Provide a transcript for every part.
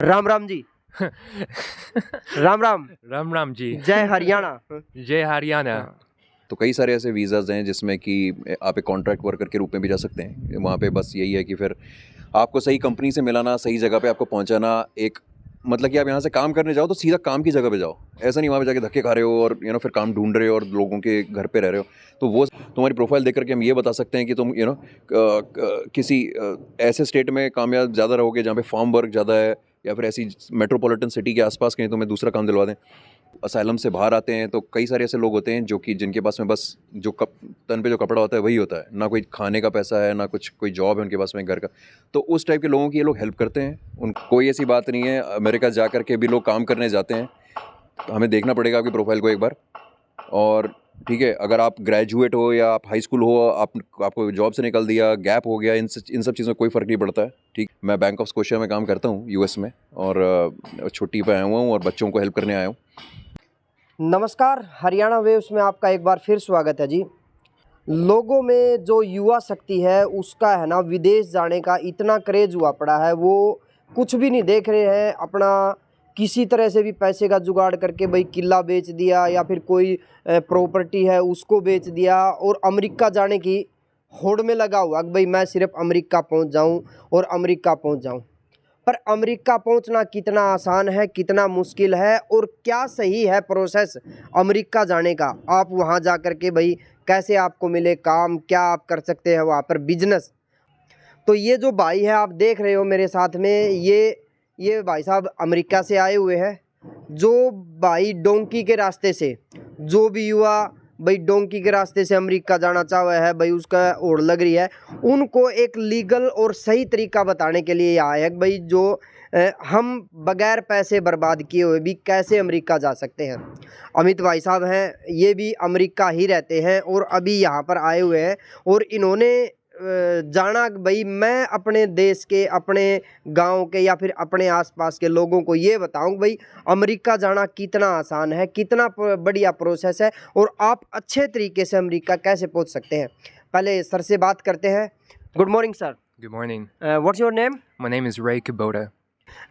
राम राम जी। राम राम। राम राम जी। जय हरियाणा। जय हरियाणा। हाँ। तो कई सारे ऐसे वीज़ाज़ हैं जिसमें कि आप एक कॉन्ट्रैक्ट वर्कर के रूप में भी जा सकते हैं। वहाँ पे बस यही है कि फिर आपको सही कंपनी से मिलाना, सही जगह पे आपको पहुँचाना। एक मतलब कि आप यहाँ से काम करने जाओ तो सीधा काम की जगह पे जाओ, ऐसा नहीं वहाँ पे जाके धक्के खा रहे हो और फिर काम ढूंढ रहे हो और लोगों के घर पे रह रहे हो। तो वो तुम्हारी प्रोफाइल देख करके हम ये बता सकते हैं कि तुम किसी ऐसे स्टेट में कामयाब ज़्यादा रहोगे जहाँ पे फार्म वर्क ज़्यादा है, या फिर ऐसी मेट्रोपॉलिटन सिटी के आसपास कहीं तुम्हें दूसरा काम दिलवा दें। असाइलम से बाहर आते हैं तो कई सारे ऐसे लोग होते हैं जो कि जिनके पास में बस जो तन पे जो कपड़ा होता है वही होता है, ना कोई खाने का पैसा है, ना कुछ कोई जॉब है उनके पास में घर का। तो उस टाइप के लोगों की ये लोग हेल्प करते हैं। उन कोई ऐसी बात नहीं है, अमेरिका जा कर के भी लोग काम करने जाते हैं। तो हमें देखना पड़ेगा आपकी प्रोफाइल को एक बार। और ठीक है, अगर आप ग्रेजुएट हो या आप हाई स्कूल हो, आपको जॉब से निकल दिया, गैप हो गया, इन सब चीज़ों में कोई फ़र्क नहीं पड़ता है। ठीक, मैं बैंक ऑफ स्कोशिया में काम करता हूँ यूएस में, और छुट्टी पे आया हुआ हूँ और बच्चों को हेल्प करने आया हूँ। नमस्कार, हरियाणा वेव्स में आपका एक बार फिर स्वागत है जी। लोगों में जो युवा शक्ति है उसका है ना विदेश जाने का इतना क्रेज हुआ पड़ा है, वो कुछ भी नहीं देख रहे हैं। अपना किसी तरह से भी पैसे का जुगाड़ करके भाई किला बेच दिया या फिर कोई प्रॉपर्टी है उसको बेच दिया और अमेरिका जाने की होड़ में लगा हुआ कि भाई मैं सिर्फ अमेरिका पहुंच जाऊं और अमेरिका पहुंच जाऊं। पर अमेरिका पहुंचना कितना आसान है, कितना मुश्किल है और क्या सही है प्रोसेस अमेरिका जाने का। आप वहां जा कर के भाई कैसे आपको मिले काम, क्या आप कर सकते हैं वहां पर बिजनेस। तो ये जो भाई है आप देख रहे हो मेरे साथ में, ये भाई साहब अमेरिका से आए हुए हैं। जो भाई डोंकी के रास्ते से, जो भी युवा भाई डोंकी के रास्ते से अमेरिका जाना चाह रहा है, भाई उसका होड़ लग रही है, उनको एक लीगल और सही तरीका बताने के लिए आए हैं भाई जो हम बगैर पैसे बर्बाद किए हुए भी कैसे अमेरिका जा सकते हैं। अमित भाई साहब हैं, ये भी अमेरिका ही रहते हैं और अभी यहाँ पर आए हुए हैं और इन्होंने जाना भाई मैं अपने देश के, अपने गांव के या फिर अपने आसपास के लोगों को ये बताऊं भाई अमेरिका जाना कितना आसान है, कितना बढ़िया प्रोसेस है और आप अच्छे तरीके से अमेरिका कैसे पहुंच सकते हैं। पहले सर से बात करते हैं। Good morning sir. Good morning. What's your name? My name is Ray Kubota.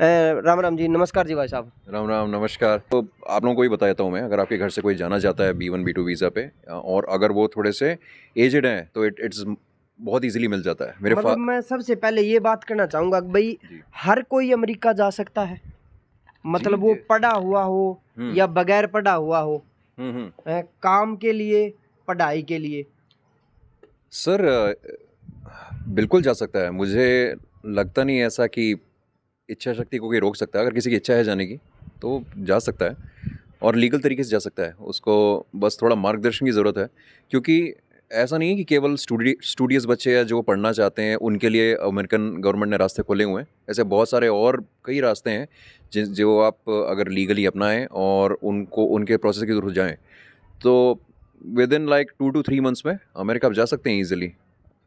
Ram Ram ji, नमस्कार जी भाई साहब। राम राम, नमस्कार। तो आप लोगों को ही बताता हूँ मैं, अगर आपके घर से कोई जाना चाहता है B1 B2 वीज़ा पे, और अगर वो थोड़े से एजड हैं तो इट्स बहुत इजीली मिल जाता है। मतलब मैं सबसे पहले ये बात करना चाहूँगा कि भाई हर कोई अमेरिका जा सकता है, मतलब वो पढ़ा हुआ हो या बगैर पढ़ा हुआ हो, काम के लिए, पढ़ाई के लिए। सर बिल्कुल जा सकता है। मुझे लगता नहीं ऐसा कि इच्छा शक्ति को कोई रोक सकता है। अगर किसी की इच्छा है जाने की तो जा सकता है और लीगल तरीके से जा सकता है। उसको बस थोड़ा मार्गदर्शन की ज़रूरत है, क्योंकि ऐसा नहीं है कि केवल स्टूडियस बच्चे या जो पढ़ना चाहते हैं उनके लिए अमेरिकन गवर्नमेंट ने रास्ते खोले हुए हैं। ऐसे बहुत सारे और कई रास्ते हैं जो आप अगर लीगली अपनाएं और उनको उनके प्रोसेस के थ्रू जाएं तो with in like 2 to 3 months में अमेरिका आप जा सकते हैं ईजिली।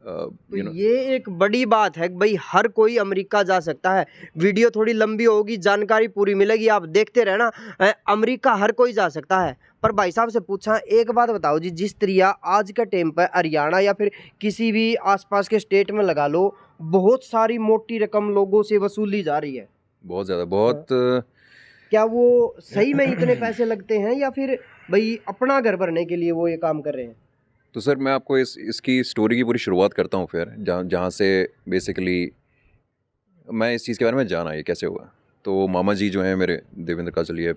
तो ये एक बड़ी बात है कि भाई हर कोई अमेरिका जा सकता है। वीडियो थोड़ी लंबी होगी, जानकारी पूरी मिलेगी, आप देखते रहना। अमेरिका हर कोई जा सकता है। पर भाई साहब से पूछा, एक बात बताओ जी, जिस तरह आज का टाइम पर हरियाणा या फिर किसी भी आसपास के स्टेट में लगा लो, बहुत सारी मोटी रकम लोगों से वसूली जा रही है। बहुत ज़्यादा, बहुत। क्या वो सही में इतने पैसे लगते हैं या फिर भाई अपना घर भरने के लिए वो ये काम कर रहे हैं? तो सर मैं आपको इसकी स्टोरी की पूरी शुरुआत करता हूँ फिर, जहाँ से बेसिकली मैं इस चीज़ के बारे में जाना ये कैसे हुआ। तो मामा जी जो हैं मेरे, देवेंद्र काजलिए,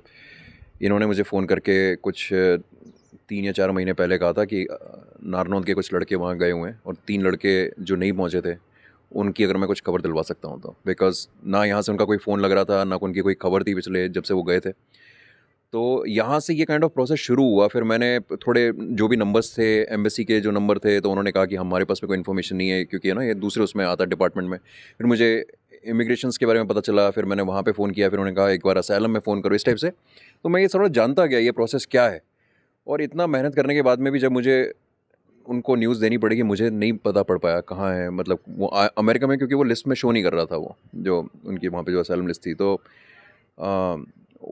इन्होंने मुझे फ़ोन करके कुछ 3 या 4 महीने पहले कहा था कि नारनौल के कुछ लड़के वहाँ गए हुए हैं और 3 लड़के जो नहीं पहुँचे थे उनकी अगर मैं कुछ खबर दिलवा सकता हूँ तो। बिकॉज़ ना यहाँ से उनका कोई फ़ोन लग रहा था, ना उनकी कोई खबर थी पिछले जब से वो गए थे। तो यहाँ से ये काइंड ऑफ प्रोसेस शुरू हुआ। फिर मैंने थोड़े जो भी नंबर्स थे, एम्बेसी के जो नंबर थे, तो उन्होंने कहा कि हमारे पास में कोई इन्फॉर्मेशन नहीं है, क्योंकि है ना ये दूसरे उसमें आता है डिपार्टमेंट में। फिर मुझे इमिग्रेशंस के बारे में पता चला, फिर मैंने वहाँ पे फ़ोन किया, फिर उन्होंने कहा एक बार असाइलम में फ़ोन करो, इस टाइप से। तो मैं ये थोड़ा जानता गया ये प्रोसेस क्या है। और इतना मेहनत करने के बाद में भी जब मुझे उनको न्यूज़ देनी पड़ेगी, मुझे नहीं पता पड़ पाया कहाँ है, मतलब वो अमेरिका में, क्योंकि वो लिस्ट में शो नहीं कर रहा था, वो जो उनकी वहाँ पे जो असाइलम लिस्ट थी। तो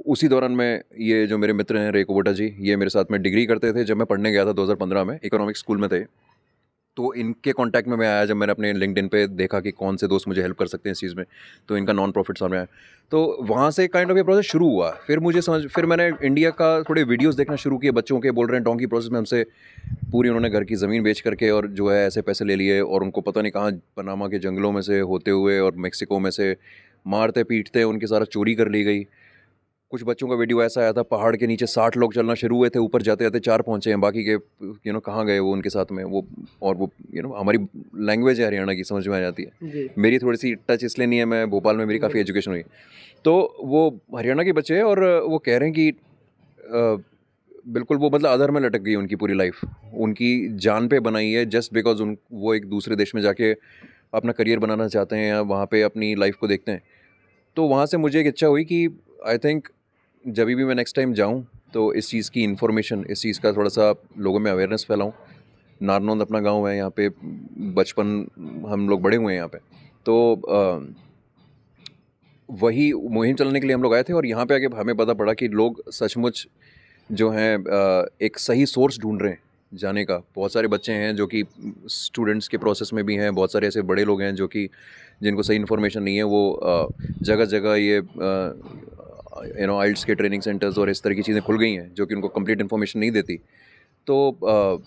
उसी दौरान में ये जो मेरे मित्र हैं रे कुबोटा जी, ये मेरे साथ में डिग्री करते थे जब मैं पढ़ने गया था 2015 में, इकोनॉमिक्स स्कूल में थे। तो इनके कांटेक्ट में मैं आया जब मैंने अपने लिंक्डइन पे देखा कि कौन से दोस्त मुझे हेल्प कर सकते हैं इस चीज़ में, तो इनका नॉन प्रॉफिट सामने आया। तो वहाँ से काइंड ऑफ ये प्रोसेस शुरू हुआ। फिर मैंने इंडिया का थोड़े वीडियोस देखना शुरू किए, बच्चों के बोल रहे हैं डोंकी प्रोसेस में हमसे पूरी उन्होंने घर की ज़मीन बेच करके और जो है ऐसे पैसे ले लिए, और उनको पता नहीं कहाँ पनामा के जंगलों में से होते हुए और मेक्सिको में से मारते पीटते उनकी सारा चोरी कर ली गई। कुछ बच्चों का वीडियो ऐसा आया था, पहाड़ के नीचे 60 लोग चलना शुरू हुए थे, ऊपर जाते जाते 4 पहुंचे हैं, बाकी के कहाँ गए वो उनके साथ में वो। और वो हमारी लैंग्वेज है हरियाणा की, समझ में आ जाती है। जी। मेरी थोड़ी सी टच इसलिए नहीं है, मैं भोपाल में मेरी काफ़ी एजुकेशन हुई। तो वो हरियाणा के बच्चे हैं और वो कह रहे हैं कि बिल्कुल वो मतलब अधर में लटक गई उनकी पूरी लाइफ, उनकी जान पे बनाई है जस्ट बिकॉज वो एक दूसरे देश में जाके अपना करियर बनाना चाहते हैं या वहाँ पे अपनी लाइफ को देखते हैं। तो वहाँ से मुझे एक इच्छा हुई कि आई थिंक जब भी मैं नेक्स्ट टाइम जाऊँ तो इस चीज़ की इन्फॉर्मेशन, इस चीज़ का थोड़ा सा लोगों में अवेयरनेस फैलाऊँ। नारनौंद अपना गांव है, यहाँ पे बचपन हम लोग बड़े हुए हैं यहाँ पे। तो वही मुहिम चलाने के लिए हम लोग आए थे, और यहाँ पे आके हमें पता पड़ा कि लोग सचमुच जो हैं एक सही सोर्स ढूंढ रहे हैं जाने का। बहुत सारे बच्चे हैं जो कि स्टूडेंट्स के प्रोसेस में भी हैं, बहुत सारे ऐसे बड़े लोग हैं जो कि जिनको सही इन्फॉर्मेशन नहीं है, वो जगह जगह ये आइल्स के ट्रेनिंग सेंटर्स और इस तरह की चीज़ें खुल गई हैं जो कि उनको कंप्लीट इन्फॉर्मेशन नहीं देती। तो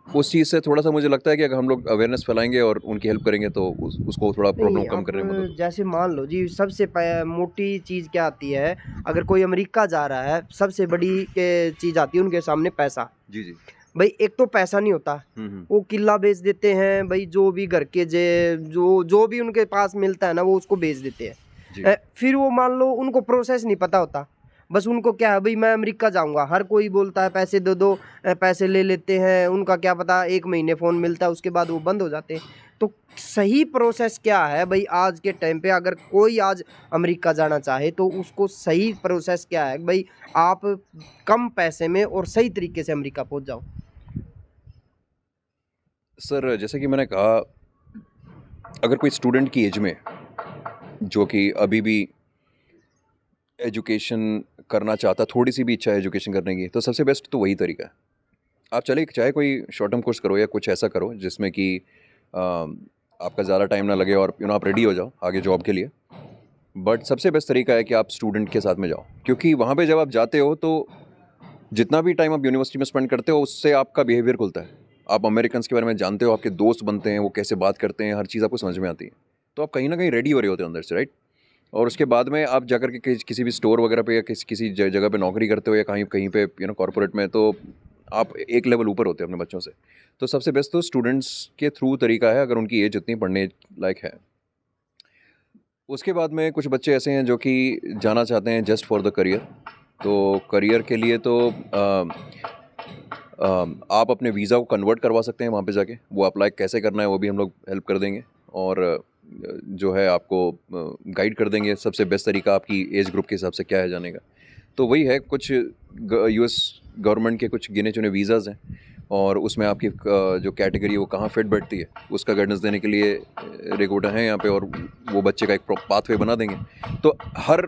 उस चीज़ से थोड़ा सा मुझे लगता है कि अगर हम लोग अवेयरनेस फैलाएंगे और उनकी हेल्प करेंगे तो उसको थोड़ा प्रॉब्लम नहीं, कम अब करने में मदद। जैसे मान लो जी, सबसे मोटी चीज़ क्या आती है, अगर कोई अमेरिका जा रहा है सबसे बड़ी चीज़ आती है उनके सामने पैसा। जी जी। भाई एक तो पैसा नहीं होता, हम्म। वो किला बेच देते हैं भाई, जो भी घर के जो भी उनके पास मिलता है ना वो उसको बेच देते जी। हैं। फिर वो मान लो उनको प्रोसेस नहीं पता होता, बस उनको क्या है भाई मैं अमेरिका जाऊंगा, हर कोई बोलता है पैसे दे दो, पैसे ले लेते हैं, उनका क्या पता 1 महीने फ़ोन मिलता है उसके बाद वो बंद हो जाते हैं। तो सही प्रोसेस क्या है भाई आज के टाइम पे, अगर कोई आज अमेरिका जाना चाहे तो उसको सही प्रोसेस क्या है भाई, आप कम पैसे में और सही तरीके से अमेरिका पहुंच जाओ? सर जैसे कि मैंने कहा, अगर कोई स्टूडेंट की एज में जो कि अभी भी एजुकेशन करना चाहता, थोड़ी सी भी इच्छा है एजुकेशन करने की, तो सबसे बेस्ट तो वही तरीका है। आप चले चाहे कोई शॉर्ट टर्म कोर्स करो या कुछ ऐसा करो जिसमें कि आपका ज़्यादा टाइम ना लगे और आप रेडी हो जाओ आगे जॉब के लिए। बट सबसे बेस्ट तरीका है कि आप स्टूडेंट के साथ में जाओ, क्योंकि वहाँ पे जब आप जाते हो तो जितना भी टाइम आप यूनिवर्सिटी में स्पेंड करते हो उससे आपका बिहेवियर खुलता है। आप अमेरिकन्स के बारे में जानते हो, आपके दोस्त बनते हैं, वो कैसे बात करते हैं, हर चीज़ आपको समझ में आती है। तो आप कहीं ना कहीं रेडी हो रहे होते हो अंदर से, राइट। और उसके बाद में आप जाकर के किसी भी स्टोर वगैरह पे या किसी जगह पे नौकरी करते हो या कहीं कहीं पे कॉर्पोरेट में, तो आप एक लेवल ऊपर होते हो अपने बच्चों से। तो सबसे बेस्ट तो स्टूडेंट्स के थ्रू तरीका है, अगर उनकी एज उतनी पढ़ने लायक है। उसके बाद में कुछ बच्चे ऐसे हैं जो कि जाना चाहते हैं जस्ट फॉर द करियर। तो करियर के लिए तो आप अपने वीज़ा को कन्वर्ट करवा सकते हैं वहाँ पे जाके, वो अप्लाई कैसे करना है वो भी हम लोग हेल्प कर देंगे, और जो है आपको गाइड कर देंगे सबसे बेस्ट तरीका आपकी एज ग्रुप के हिसाब से क्या है जाने का। तो वही है, कुछ यूएस गवर्नमेंट के कुछ गिने चुने वीज़ाज़ हैं, और उसमें आपकी जो कैटेगरी है वो कहाँ फिट बैठती है उसका गाइडेंस देने के लिए रिक्रूटर हैं यहाँ पे, और वो बच्चे का एक पाथवे बना देंगे। तो हर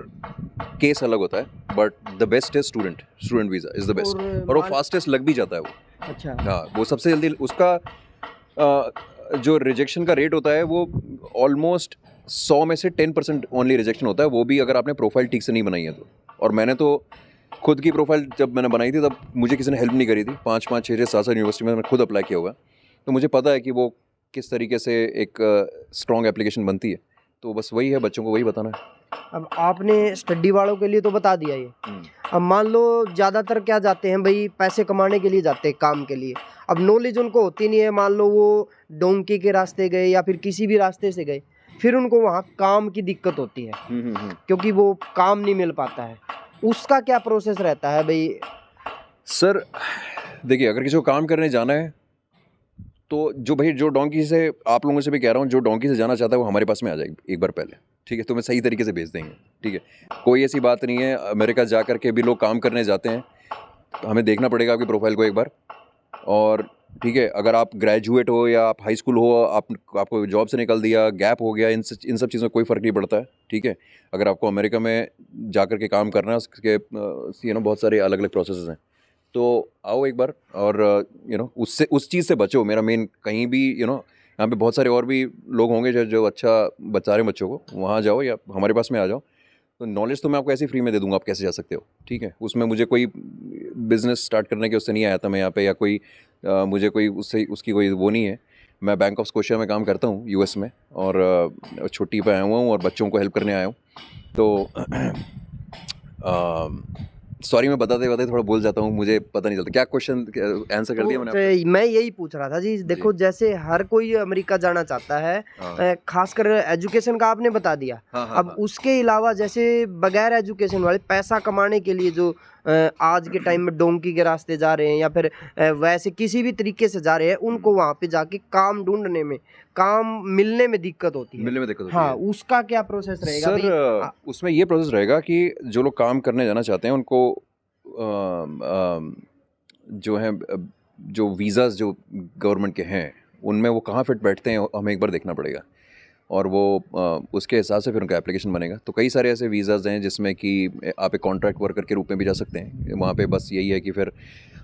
केस अलग होता है, बट द बेस्ट है student visa is the best, और वो फास्टेस्ट लग भी जाता है वो। अच्छा। हाँ, वो सबसे जल्दी उसका जो रिजेक्शन का रेट होता है वो ऑलमोस्ट 100 में से 10% ओनली रिजेक्शन होता है, वो भी अगर आपने प्रोफाइल ठीक से नहीं बनाई है तो। और मैंने तो खुद की प्रोफाइल जब मैंने बनाई थी तब मुझे किसी ने हेल्प नहीं करी थी, 5-5, 6-6, 7-7 यूनिवर्सिटी में मैंने खुद अप्लाई किया हुआ है, तो मुझे पता है कि वो किस तरीके से एक स्ट्रॉन्ग एप्लीकेशन बनती है। तो बस वही है, बच्चों को वही बताना है। अब आपने स्टडी वालों के लिए तो बता दिया ये, अब मान लो ज़्यादातर क्या जाते हैं भाई, पैसे कमाने के लिए जाते हैं, काम के लिए। अब नॉलेज उनको होती नहीं है, मान लो वो डोंकी के रास्ते गए या फिर किसी भी रास्ते से गए, फिर उनको वहाँ काम की दिक्कत होती है क्योंकि वो काम नहीं मिल पाता है। उसका क्या प्रोसेस रहता है भाई? सर देखिए, अगर किसी को काम करने जाना है तो जो डोंकी से, आप लोगों से भी कह रहा हूँ, जो डोंकी से जाना चाहता है वो हमारे पास में आ जाए एक बार पहले, ठीक है, तो मैं सही तरीके से भेज देंगे, ठीक है। कोई ऐसी बात नहीं है, अमेरिका जा कर के भी लोग काम करने जाते हैं, हमें देखना पड़ेगा आपकी प्रोफाइल को एक बार, और ठीक है, अगर आप ग्रेजुएट हो या आप हाई स्कूल हो, आपको जॉब से निकल दिया, गैप हो गया, इन सब चीज़ों में कोई फ़र्क नहीं पड़ता है, ठीक है। अगर आपको अमेरिका में जा कर के काम करना है, उसके बहुत सारे अलग अलग प्रोसेस हैं। तो आओ एक बार और उससे उस चीज़ से बचो। मेरा मेन कहीं भी यहाँ पे बहुत सारे और भी लोग होंगे जो जो अच्छा बता रहे हैं बच्चों को, वहाँ जाओ या हमारे पास में आ जाओ। तो नॉलेज तो मैं आपको ऐसे ही फ्री में दे दूंगा, आप कैसे जा सकते हो, ठीक है। उसमें मुझे कोई बिजनेस स्टार्ट करने के उससे नहीं आया था मैं यहाँ पे, या कोई मुझे कोई उससे उसकी कोई वो नहीं है। मैं बैंक ऑफ स्कोशिया में काम करता हूँ यूएस में, और छुट्टी पे आया हुआ हूँ और बच्चों को हेल्प करने आया हूँ। तो सॉरी, मैं बताते बताते थोड़ा भूल जाता हूँ, मुझे पता नहीं चलता क्या क्वेश्चन आंसर कर दिया मैंने आपको। मैं यही पूछ रहा था जी, देखो जैसे हर कोई अमेरिका जाना चाहता है, हाँ खासकर एजुकेशन का आपने बता दिया। हाँ हाँ अब हाँ। उसके अलावा जैसे बगैर एजुकेशन वाले पैसा कमाने के लिए जो आज के टाइम में डोंकी के रास्ते जा रहे हैं, या फिर वैसे किसी भी तरीके से जा रहे हैं, उनको वहाँ पे जाके काम ढूंढने में, काम मिलने में दिक्कत होती है। मिलने में दिक्कत होती हाँ, है उसका क्या प्रोसेस रहेगा सर। भाई? उसमें ये प्रोसेस रहेगा कि जो लोग काम करने जाना चाहते हैं उनको जो है जो वीज़ाज़ जो गवर्नमेंट के हैं उनमें वो कहाँ फिट बैठते हैं हमें एक बार देखना पड़ेगा, और वो उसके हिसाब से फिर उनका एप्लीकेशन बनेगा। तो कई सारे ऐसे वीज़ाज़ हैं जिसमें कि आप एक कॉन्ट्रैक्ट वर्कर के रूप में भी जा सकते हैं। वहाँ पे बस यही है कि फिर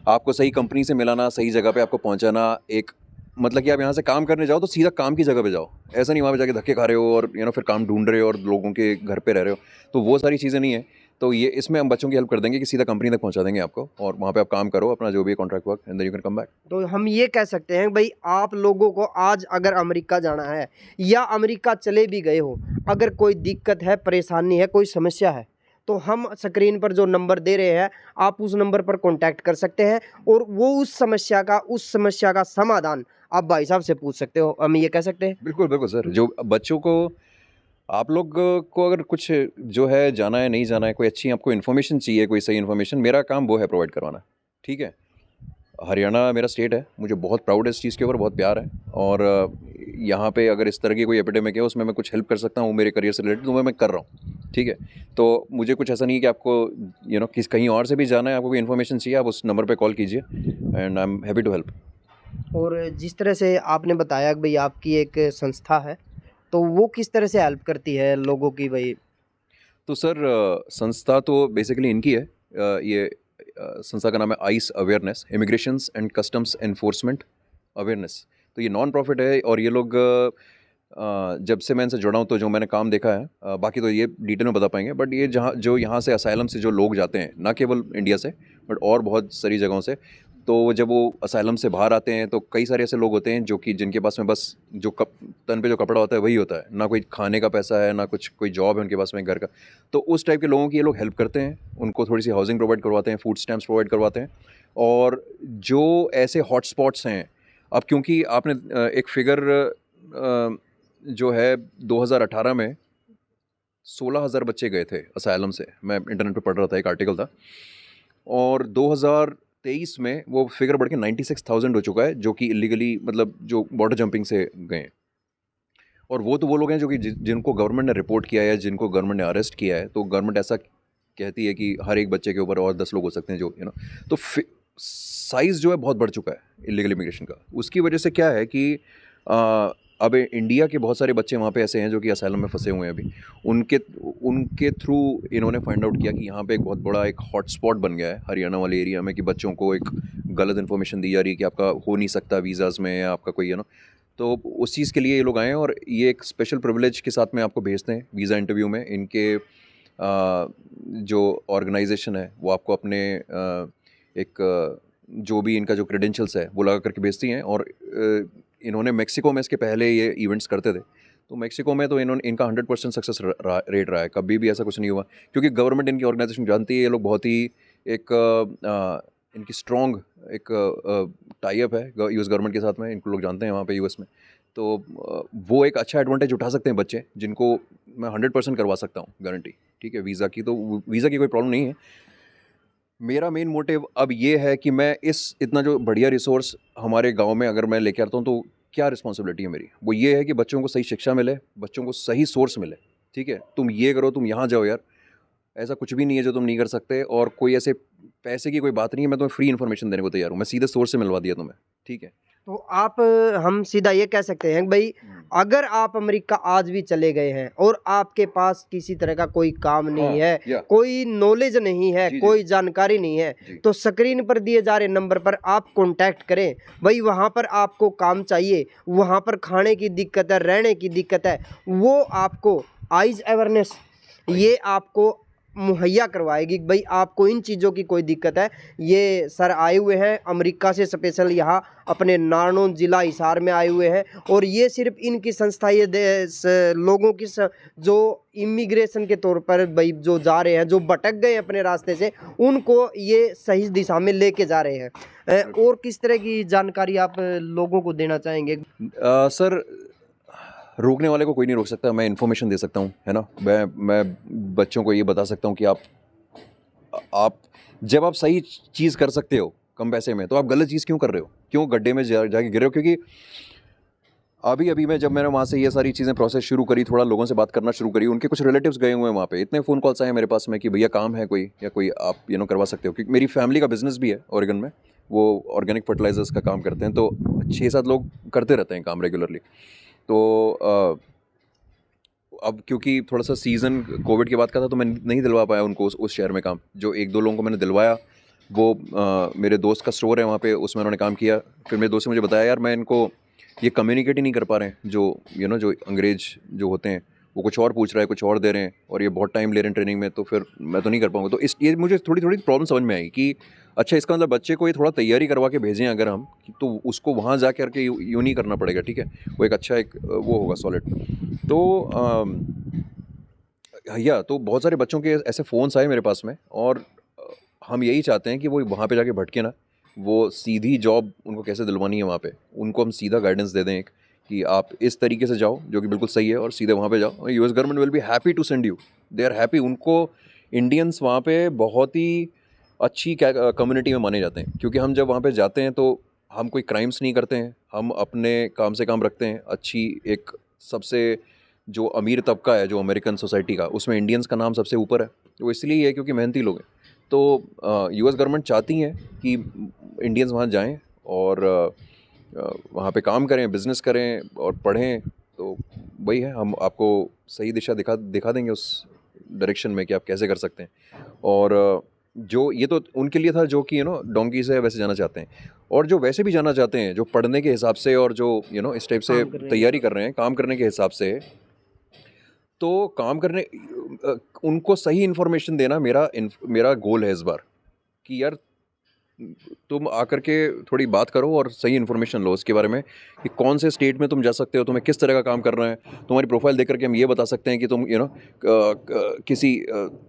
आपको सही कंपनी से मिलाना, सही जगह पे आपको पहुँचाना, एक मतलब कि आप यहाँ से काम करने जाओ तो सीधा काम की जगह पे जाओ। ऐसा नहीं वहाँ पे जाके धक्के खा रहे हो और फिर काम ढूंढ रहे हो और लोगों के घर पे रह रहे हो, तो वो सारी चीज़ें नहीं है। तो ये इसमें हम बच्चों की हेल्प कर देंगे कि सीधा कंपनी तक पहुँचा देंगे आपको, और वहाँ पे आप काम करो अपना जो भी contract work, and then you can come back. तो हम ये कह सकते हैं भाई, आप लोगों को आज अगर अमेरिका जाना है, या अमेरिका चले भी गए हो, अगर कोई दिक्कत है, परेशानी है, कोई समस्या है, तो हम स्क्रीन पर जो नंबर दे रहे हैं, आप उस नंबर पर कांटेक्ट कर सकते हैं, और वो उस समस्या का समाधान आप भाई साहब से पूछ सकते हो। हम ये कह सकते हैं। बिल्कुल बिल्कुल सर। जो बच्चों को, आप लोग को अगर कुछ जो है जाना है, नहीं जाना है, कोई अच्छी आपको इन्फॉर्मेशन चाहिए, कोई सही इन्फॉर्मेशन, मेरा काम वो है प्रोवाइड करवाना, ठीक है। हरियाणा मेरा स्टेट है, मुझे बहुत प्राउड है इस चीज़ के ऊपर, बहुत प्यार है। और यहाँ पे अगर इस तरह की कोई एपिडेमिक है उसमें मैं कुछ हेल्प कर सकता हूँ मेरे करियर से रिलेटेड, तो मैं कर रहा हूँ, ठीक है। तो मुझे कुछ ऐसा नहीं है कि आपको किस कहीं और से भी जाना है, आपको कोई इन्फॉर्मेशन चाहिए, आप उस नंबर पे कॉल कीजिए, and I am happy to help. और जिस तरह से आपने बताया कि भाई आपकी एक संस्था है, तो वो किस तरह से हेल्प करती है लोगों की भाई? तो सर संस्था तो बेसिकली इनकी है। ये संस्था का नाम है ICE awareness, immigrations and customs enforcement awareness. तो ये नॉन प्रॉफिट है, और ये लोग जब से मैं इनसे जुड़ा हूँ तो जो मैंने काम देखा है, बाकी तो ये डिटेल में बता पाएंगे, बट ये जहाँ जो यहाँ से असाइलम से जो लोग जाते हैं, ना केवल इंडिया से बट और बहुत सारी जगहों से, तो जब वो असाइलम से बाहर आते हैं तो कई सारे ऐसे लोग होते हैं जो कि जिनके पास में बस जो तन पे जो कपड़ा होता है वही होता है, ना कोई खाने का पैसा है, ना कुछ कोई जॉब है उनके पास में घर का। तो उस टाइप के लोगों की ये लोग हेल्प करते हैं, उनको थोड़ी सी हाउसिंग प्रोवाइड करवाते हैं, फूड स्टैम्प्स प्रोवाइड करवाते हैं। और जो ऐसे हॉटस्पॉट्स हैं, अब क्योंकि आपने एक फिगर जो है 2018 में 16,000 बच्चे गए थे असाइलम से, मैं इंटरनेट पे पढ़ रहा था, एक आर्टिकल था। और 2023 में वो फिगर बढ़ के 96,000 हो चुका है, जो कि इलीगली, मतलब जो बॉर्डर जंपिंग से गए हैं। और वो तो वो लोग हैं जो कि जिनको गवर्नमेंट ने रिपोर्ट किया है, जिनको गवर्नमेंट ने अरेस्ट किया है। तो गवर्नमेंट ऐसा कहती है कि हर एक बच्चे के ऊपर और 10 लोग हो सकते हैं जो तो साइज़ जो है बहुत बढ़ चुका है इलीगल इमिग्रेशन का। उसकी वजह से क्या है कि अब इंडिया के बहुत सारे बच्चे वहाँ पे ऐसे हैं जो कि असाइलम में फंसे हुए हैं अभी। उनके उनके थ्रू इन्होंने फाइंड आउट किया कि यहाँ पे एक बहुत बड़ा एक हॉटस्पॉट बन गया है हरियाणा वाले एरिया में, कि बच्चों को एक गलत इन्फॉर्मेशन दी जा रही है कि आपका हो नहीं सकता वीज़ाज़ में, या आपका कोई तो उस चीज़ के लिए ये लोग आए हैं, और ये एक स्पेशल प्रिविलेज के साथ में आपको भेजते हैं वीज़ा इंटरव्यू में। इनके जो ऑर्गेनाइजेशन है वो आपको अपने एक जो भी इनका जो क्रेडेंशियल्स है वो लगा करके भेजती हैं। और इन्होंने मेक्सिको में इसके पहले ये इवेंट्स करते थे, तो मेक्सिको में तो इनका 100% सक्सेस रेट रहा है, कभी भी ऐसा कुछ नहीं हुआ, क्योंकि गवर्नमेंट इनकी ऑर्गेनाइजेशन जानती है, ये लोग बहुत ही एक इनकी स्ट्रॉन्ग एक टाई अप है यूएस गवर्नमेंट के साथ में, इनको लोग जानते हैं वहाँ पे यूएस में। तो वो एक अच्छा एडवांटेज उठा सकते हैं बच्चे, जिनको मैं 100% करवा सकता हूँ गारंटी, ठीक है। वीज़ा की तो वीज़ा की कोई प्रॉब्लम नहीं है। मेरा मेन मोटिव अब ये है कि मैं इतना जो बढ़िया रिसोर्स हमारे गांव में अगर मैं लेके आता हूँ, तो क्या रिस्पॉन्सिबिलिटी है मेरी, वो ये है कि बच्चों को सही शिक्षा मिले, बच्चों को सही सोर्स मिले, ठीक है। तुम ये करो, तुम यहाँ जाओ यार, ऐसा कुछ भी नहीं है जो तुम नहीं कर सकते, और कोई ऐसे पैसे की कोई बात नहीं है। मैं तुम्हें फ्री इन्फॉर्मेशन देने को तैयार हूँ, मैं सीधे सोर्स से मिलवा दिया तुम्हें, ठीक है। तो आप हम सीधा ये कह सकते हैं कि भाई अगर आप अमेरिका आज भी चले गए हैं और आपके पास किसी तरह का कोई काम नहीं है, या कोई नॉलेज नहीं है, जी, जी। कोई जानकारी नहीं है, जी। तो स्क्रीन पर दिए जा रहे नंबर पर आप कांटेक्ट करें। भाई वहाँ पर आपको काम चाहिए, वहाँ पर खाने की दिक्कत है, रहने की दिक्कत है, वो आपको आइज अवेयरनेस ये आपको मुहैया करवाएगी कि भाई आपको इन चीज़ों की कोई दिक्कत है। ये सर आए हुए हैं अमेरिका से स्पेशल यहाँ अपने नारनौल जिला हिसार में आए हुए हैं, और ये सिर्फ इनकी संस्था ये लोगों की जो इमिग्रेशन के तौर पर भाई जो जा रहे हैं, जो भटक गए अपने रास्ते से, उनको ये सही दिशा में लेके जा रहे हैं। और किस तरह की जानकारी आप लोगों को देना चाहेंगे? सर, रोकने वाले को कोई नहीं रोक सकता, मैं इन्फॉर्मेशन दे सकता हूँ, है ना। मैं बच्चों को ये बता सकता हूँ कि आप जब आप सही चीज़ कर सकते हो कम पैसे में, तो आप गलत चीज़ क्यों कर रहे हो, क्यों गड्ढे में जाके गिर रहे हो। क्योंकि अभी मैंने वहाँ से ये सारी चीज़ें प्रोसेस शुरू करी, थोड़ा लोगों से बात करना शुरू करी, उनके कुछ रिलेटिव्स गए हुए हैं वहाँ पे, इतने फ़ोन कॉल्स आए हैं मेरे पास में कि भैया काम है कोई, या कोई आप करवा सकते हो। क्योंकि मेरी फैमिली का बिजनेस भी है ओरेगन में, वो ऑर्गेनिक फर्टिलाइजर्स का काम करते हैं, तो 6-7 लोग करते रहते हैं काम रेगुलरली। तो अब क्योंकि थोड़ा सा सीज़न कोविड के बाद का था, तो मैं नहीं दिलवा पाया उनको उस शहर में काम। जो 1-2 लोगों को मैंने दिलवाया, वो मेरे दोस्त का स्टोर है वहाँ पे, उसमें उन्होंने काम किया। फिर मेरे दोस्त ने मुझे बताया, यार मैं इनको ये कम्युनिकेट ही नहीं कर पा रहे हैं, जो जो अंग्रेज जो होते हैं, वो कुछ और पूछ रहा है, कुछ और दे रहे हैं, और ये बहुत टाइम ले रहे हैं ट्रेनिंग में, तो फिर मैं तो नहीं कर पाऊँगा। तो ये मुझे थोड़ी थोड़ी प्रॉब्लम समझ में आई कि अच्छा, इसका मतलब बच्चे को ये थोड़ा तैयारी करवा के भेजें अगर हम, तो उसको वहाँ जा करके यूँ नहीं करना पड़ेगा, ठीक है। वो एक अच्छा वो होगा सॉलिड। तो तो बहुत सारे बच्चों के ऐसे फ़ोन्स आए मेरे पास में, और हम यही चाहते हैं कि वो वहाँ पे जाके भटके ना, वो सीधी जॉब उनको कैसे दिलवानी है वहाँ पे, उनको हम सीधा गाइडेंस दे दें कि आप इस तरीके से जाओ, जो कि बिल्कुल सही है, और सीधे वहाँ पे जाओ। US government will be happy to send you, they are happy. उनको इंडियंस वहाँ पे बहुत ही अच्छी कम्युनिटी में माने जाते हैं, क्योंकि हम जब वहाँ पे जाते हैं तो हम कोई क्राइम्स नहीं करते हैं, हम अपने काम से काम रखते हैं। अच्छी एक सबसे जो अमीर तबका है जो अमेरिकन सोसाइटी का, उसमें इंडियंस का नाम सबसे ऊपर है। वो इसलिए है क्योंकि मेहनती लोग हैं। तो यूएस गवर्नमेंट चाहती हैं कि इंडियंस वहाँ जाएं और वहाँ पे काम करें, बिज़नेस करें और पढ़ें। तो वही है, हम आपको सही दिशा दिखा देंगे उस डायरेक्शन में कि आप कैसे कर सकते हैं। और जो ये तो उनके लिए था जो कि डोंकी से वैसे जाना चाहते हैं, और जो वैसे भी जाना चाहते हैं, जो पढ़ने के हिसाब से और जो इस टाइप से तैयारी कर रहे हैं काम करने के हिसाब से, तो काम करने उनको सही इन्फॉर्मेशन देना मेरा गोल है इस बार, कि यार तुम आकर के थोड़ी बात करो और सही इन्फॉर्मेशन लो उसके बारे में कि कौन से स्टेट में तुम जा सकते हो, तुम्हें किस तरह का काम करना है। तुम्हारी प्रोफाइल देख करके हम ये बता सकते हैं कि तुम किसी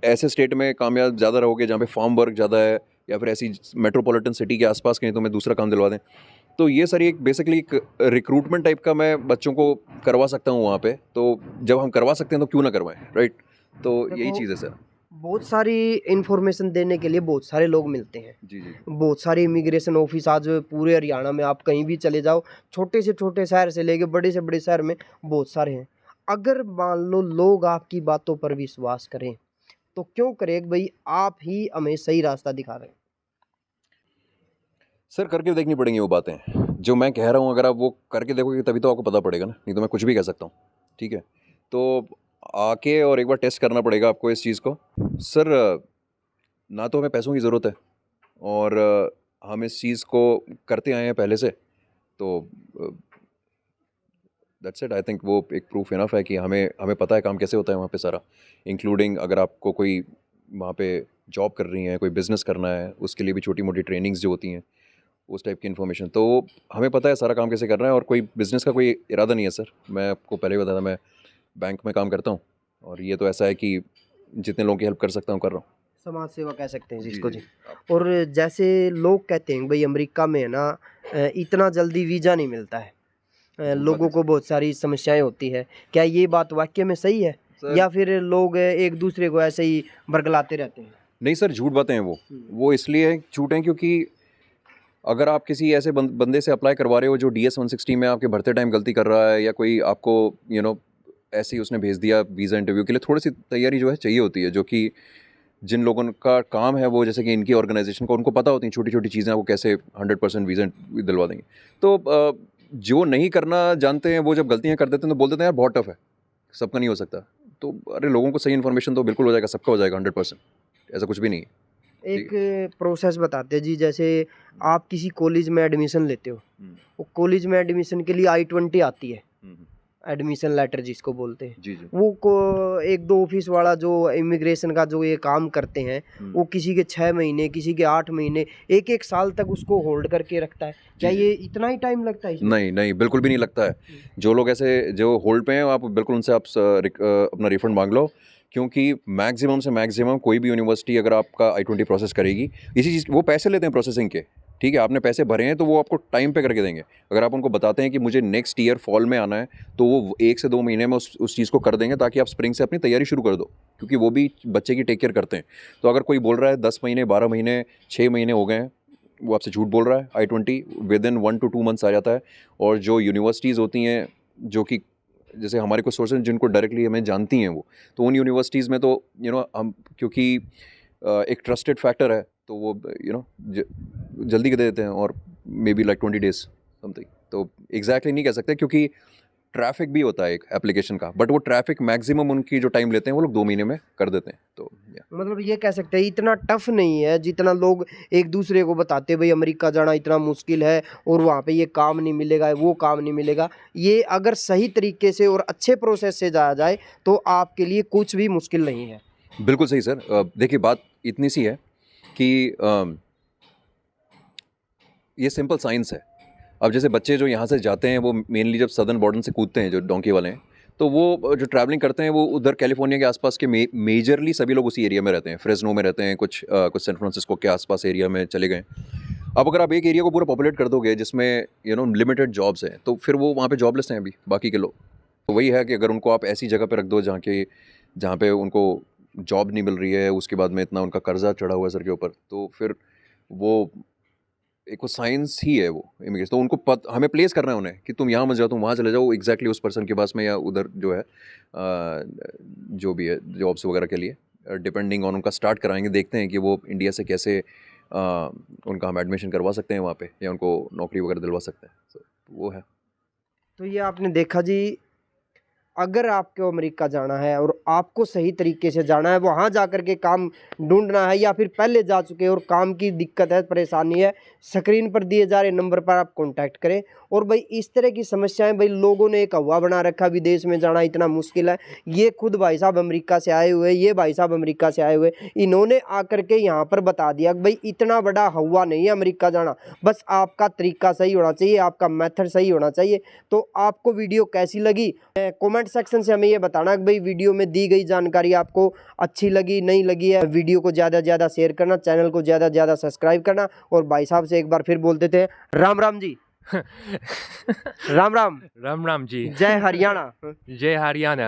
ऐसे स्टेट में कामयाब ज़्यादा रहोगे जहाँ पे फार्म वर्क ज़्यादा है, या फिर ऐसी मेट्रोपॉलिटन सिटी के आसपास कहीं तुम्हें दूसरा काम दिलवा दें। तो ये सारी एक बेसिकली एक रिक्रूटमेंट टाइप का मैं बच्चों को करवा सकता हूँ वहाँ पे। तो जब हम करवा सकते हैं तो क्यों ना करवाएं, राइट। तो यही चीज़ है सर। बहुत सारी इन्फॉर्मेशन देने के लिए बहुत सारे लोग मिलते हैं। जी जी। बहुत सारे इमिग्रेशन ऑफिस आज पूरे हरियाणा में आप कहीं भी चले जाओ, छोटे से छोटे शहर से लेके बड़े से बड़े शहर में बहुत सारे हैं। अगर मान लो लोग आपकी बातों पर विश्वास करें, तो क्यों करें कि भाई आप ही हमें सही रास्ता दिखा रहे हैं। सर, करके देखनी पड़ेंगी वो बातें जो मैं कह रहा हूँ। अगर आप वो करके देखोगे तभी तो आपको पता पड़ेगा ना, नहीं तो मैं कुछ भी कह सकता हूँ, ठीक है। तो आके और एक बार टेस्ट करना पड़ेगा आपको इस चीज़ को। सर, ना तो हमें पैसों की ज़रूरत है, और हम इस चीज़ को करते आए हैं पहले से, तो दैट्स इट। आई थिंक वो एक प्रूफ इनफ है कि हमें पता है काम कैसे होता है वहाँ पे सारा, इंक्लूडिंग अगर आपको कोई वहाँ पे जॉब कर रही है, कोई बिज़नेस करना है, उसके लिए भी छोटी मोटी ट्रेनिंग्स जो होती हैं, उस टाइप की इन्फॉर्मेशन। तो हमें पता है सारा काम कैसे करना है, और कोई बिज़नेस का कोई इरादा नहीं है सर। मैं आपको पहले ही बताया था, मैं बैंक में काम करता हूँ, और ये तो ऐसा है कि जितने लोगों की हेल्प कर सकता हूँ कर रहा हूँ। समाज सेवा कह सकते हैं जी, जिसको जी। जी। और जैसे लोग कहते हैं भाई अमेरिका में है ना इतना जल्दी वीज़ा नहीं मिलता है, लोगों को बहुत सारी समस्याएं होती है। क्या ये बात वाकई में सही है, सर, या फिर लोग एक दूसरे को ऐसे ही बरगलाते रहते हैं? नहीं सर, झूठ बातें हैं वो इसलिए झूठ हैं क्योंकि अगर आप किसी ऐसे बंदे से अप्लाई करवा रहे हो जो DS 160 में आपके भरते टाइम गलती कर रहा है, या कोई आपको ऐसे ही उसने भेज दिया वीज़ा इंटरव्यू के लिए, थोड़ी सी तैयारी जो है चाहिए होती है, जो कि जिन लोगों का काम है वो, जैसे कि इनकी ऑर्गेनाइजेशन को, उनको पता होती हैं छोटी छोटी चीज़ें, वो कैसे 100% वीज़ा दिलवा देंगे। तो जो नहीं करना जानते हैं वो जब गलतियाँ कर देते हैं तो बोल देते हैं यार बहुत टफ है, सबका नहीं हो सकता। तो अरे लोगों को सही इन्फॉर्मेशन तो बिल्कुल हो जाएगा, सबका हो जाएगा 100%, ऐसा कुछ भी नहीं है। एक प्रोसेस बताते हैं जी, जैसे आप किसी कॉलेज में एडमिशन लेते हो, वो कॉलेज में एडमिशन के लिए I-20 आती है, एडमिशन लेटर जिसको बोलते हैं। जी जी। वो को एक दो ऑफिस वाला जो इमिग्रेशन का जो ये काम करते हैं, वो किसी के 6 महीने, किसी के 8 महीने, 1-1 साल तक उसको होल्ड करके रखता है। क्या जी, जी। ये इतना ही टाइम लगता है इसमें? नहीं नहीं, बिल्कुल भी नहीं लगता है। जो लोग ऐसे जो होल्ड पे हैं, आप बिल्कुल उनसे आप अपना रिफंड मांग लो, क्योंकि मैक्सिमम से मैक्सिमम कोई भी यूनिवर्सिटी अगर आपका I-20 प्रोसेस करेगी, इसी चीज़ वो पैसे लेते हैं प्रोसेसिंग के, ठीक है, आपने पैसे भरे हैं तो वो आपको टाइम पे करके देंगे। अगर आप उनको बताते हैं कि मुझे नेक्स्ट ईयर फॉल में आना है, तो वो 1 से 2 महीने में उस चीज़ को कर देंगे, ताकि आप स्प्रिंग से अपनी तैयारी शुरू कर दो, क्योंकि वो भी बच्चे की टेक केयर करते हैं। तो अगर कोई बोल रहा है 10 महीने, 12 महीने, 6 महीने हो गए हैं, वो आपसे झूठ बोल रहा है। I-20 विदिन 1 to 2 मंथ्स आ जाता है। और जो यूनिवर्सिटीज़ होती हैं, जो कि जैसे हमारे कुछ सोर्सेज जिनको डायरेक्टली हमें जानती हैं वो, तो उन यूनिवर्सिटीज़ में तो हम, क्योंकि एक ट्रस्टेड फैक्टर है, तो वो जल्दी दे देते हैं, और may be like 20 days something. तो एग्जैक्टली नहीं कह सकते, क्योंकि ट्रैफिक भी होता है एक एप्लीकेशन का, बट वो ट्रैफिक मैक्सिमम उनकी जो टाइम लेते हैं वो लोग 2 महीने में कर देते हैं। तो मतलब ये कह सकते हैं इतना टफ नहीं है जितना लोग एक दूसरे को बताते हैं, भाई अमेरिका जाना इतना मुश्किल है और वहाँ पे ये काम नहीं मिलेगा, वो काम नहीं मिलेगा। ये अगर सही तरीके से और अच्छे प्रोसेस से जाया जाए तो आपके लिए कुछ भी मुश्किल नहीं है। बिल्कुल सही सर। देखिए बात इतनी सी है कि ये सिंपल साइंस है। अब जैसे बच्चे जो यहाँ से जाते हैं, वो मेनली जब सदर्न बॉर्डर से कूदते हैं, जो डोंकी वाले हैं, तो वो जो ट्रैवलिंग करते हैं वो उधर कैलिफोर्निया के आसपास के मेजरली सभी लोग उसी एरिया में रहते हैं, फ्रेस्नो में रहते हैं, कुछ सैन फ्रांसिस्को के आसपास एरिया में चले गए। अब अगर आप एक एरिया को पूरा पॉपुलेट कर दोगे जिसमें लिमिटेड जॉब्स हैं, तो फिर वो वहाँ पे जॉबलेस हैं अभी बाकी के लोग। तो वही है कि अगर उनको आप ऐसी जगह पे रख दो जहाँ पे उनको जॉब नहीं मिल रही है, उसके बाद में इतना उनका कर्जा चढ़ा हुआ है सर के ऊपर, तो फिर वो एक वो साइंस ही है वो इमिग्रेशन। तो उनको हमें प्लेस करना है उन्हें कि तुम यहाँ मत जाओ, तुम वहाँ चले जाओ एग्जैक्टली उस पर्सन के पास में, या उधर जो है जो भी है जॉब्स वगैरह के लिए, डिपेंडिंग ऑन उनका स्टार्ट कराएंगे। देखते हैं कि वो इंडिया से कैसे उनका हम एडमिशन करवा सकते हैं वहाँ पे, या उनको नौकरी वगैरह दिलवा सकते हैं। तो वो है। तो ये आपने देखा जी, अगर आपको अमेरिका जाना है और आपको सही तरीके से जाना है, वहाँ जा कर के काम ढूंढना है, या फिर पहले जा चुके और काम की दिक्कत है, परेशानी है, स्क्रीन पर दिए जा रहे नंबर पर आप कांटेक्ट करें। और भाई इस तरह की समस्याएं, भाई लोगों ने एक हवा बना रखा विदेश में जाना इतना मुश्किल है। ये खुद भाई साहब अमेरिका से आए हुए, ये भाई साहब अमेरिका से आए हुए, इन्होंने आकर के यहाँ पर बता दिया कि भाई इतना बड़ा हवा नहीं है अमेरिका जाना, बस आपका तरीका सही होना चाहिए, आपका मेथड सही होना चाहिए। तो आपको वीडियो कैसी लगी, कमेंट सेक्शन से हमें ये बताना कि भाई वीडियो में दी गई जानकारी आपको अच्छी लगी, नहीं लगी है। वीडियो को ज़्यादा से ज़्यादा शेयर करना, चैनल को ज़्यादा से ज़्यादा सब्सक्राइब करना, और भाई साहब से एक बार फिर बोल देते हैं राम राम जी। Ram Ram. Ram Ram ji. जय हरियाणा। Jai Haryana.